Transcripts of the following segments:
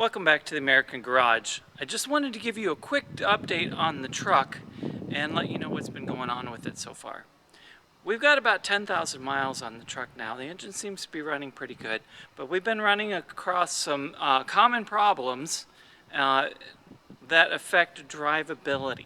Welcome back to the American Garage. I just wanted to give you a quick update on the truck and let you know what's been going on with it so far. We've got about 10,000 miles on the truck now. The engine seems to be running pretty good, but we've been running across some common problems that affect drivability.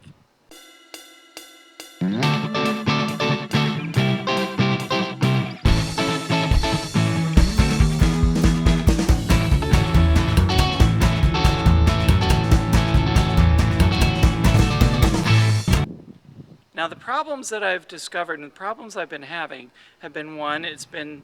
Now the problems that I've discovered and the problems I've been having have been, one, it's been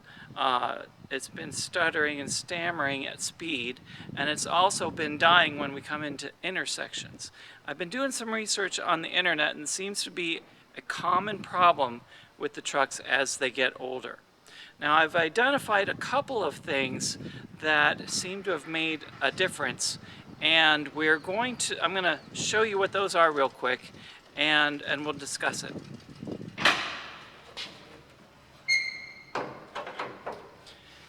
stuttering and stammering at speed, and it's also been dying when we come into intersections. I've been doing some research on the internet, and it seems to be a common problem with the trucks as they get older. Now I've identified a couple of things that seem to have made a difference, and I'm going to show you what those are real quick, and we'll discuss it.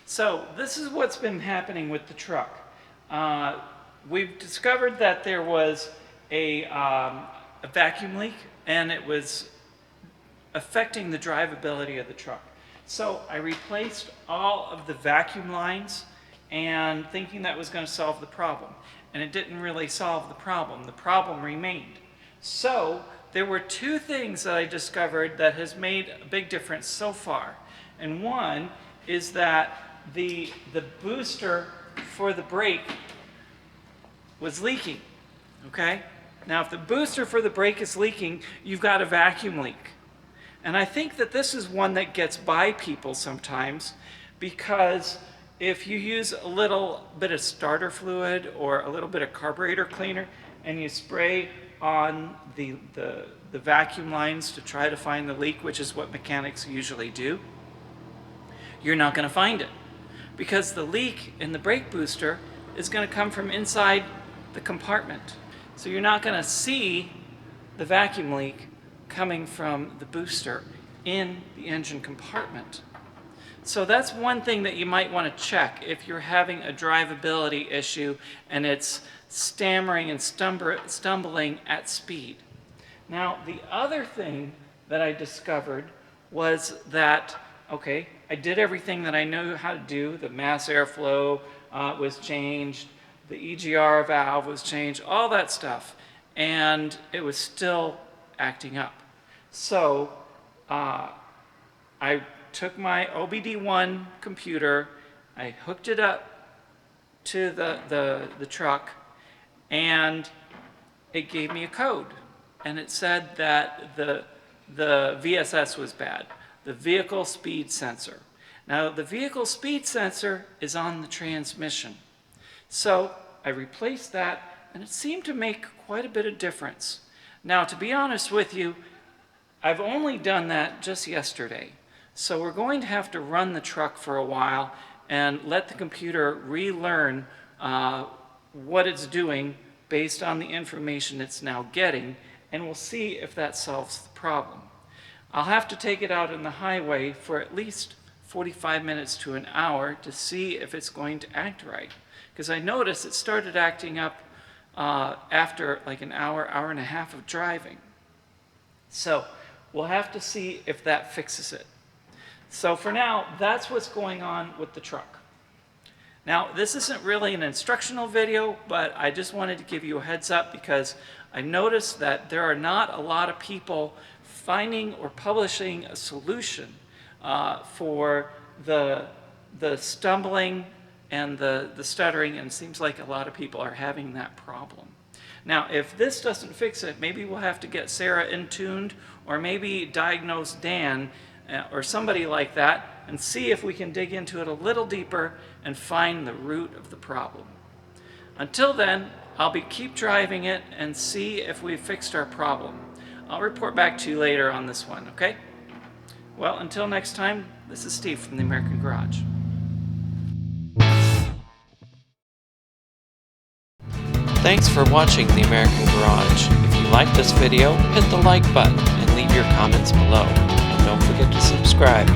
So this is what's been happening with the truck. We've discovered that there was a vacuum leak, and it was affecting the drivability of the truck. So I replaced all of the vacuum lines and thinking that was going to solve the problem. And it didn't really solve the problem. The problem remained. So there were two things that I discovered that has made a big difference so far. And one is that the booster for the brake was leaking. Okay? Now if the booster for the brake is leaking, you've got a vacuum leak. And I think that this is one that gets by people sometimes, because if you use a little bit of starter fluid or a little bit of carburetor cleaner and you spray on the vacuum lines to try to find the leak, which is what mechanics usually do, you're not going to find it, because the leak in the brake booster is going to come from inside the compartment. So you're not going to see the vacuum leak coming from the booster in the engine compartment. So that's one thing that you might want to check if you're having a drivability issue and it's stammering and stumbling at speed. Now the other thing that I discovered was that, okay, I did everything that I know how to do. The mass airflow was changed, the EGR valve was changed, all that stuff, and it was still acting up. So I took my OBD1 computer, I hooked it up to the truck, and it gave me a code. And it said that the VSS was bad, the vehicle speed sensor. Now the vehicle speed sensor is on the transmission. So I replaced that, and it seemed to make quite a bit of difference. Now to be honest with you, I've only done that just yesterday. So we're going to have to run the truck for a while and let the computer relearn what it's doing based on the information it's now getting, and we'll see if that solves the problem. I'll have to take it out on the highway for at least 45 minutes to an hour to see if it's going to act right, because I noticed it started acting up after like an hour, hour and a half of driving. So we'll have to see if that fixes it. So for now, that's what's going on with the truck. Now, this isn't really an instructional video, but I just wanted to give you a heads up because I noticed that there are not a lot of people finding or publishing a solution for the stumbling and the stuttering, and it seems like a lot of people are having that problem. Now, if this doesn't fix it, maybe we'll have to get Sarah in-tuned, or maybe diagnose Dan or somebody like that, and see if we can dig into it a little deeper and find the root of the problem. Until then, I'll keep driving it and see if we've fixed our problem. I'll report back to you later on this one, okay? Well, until next time, this is Steve from the American Garage. Thanks for watching the American Garage. If you liked this video, hit the like button and leave your comments below. And don't forget to subscribe.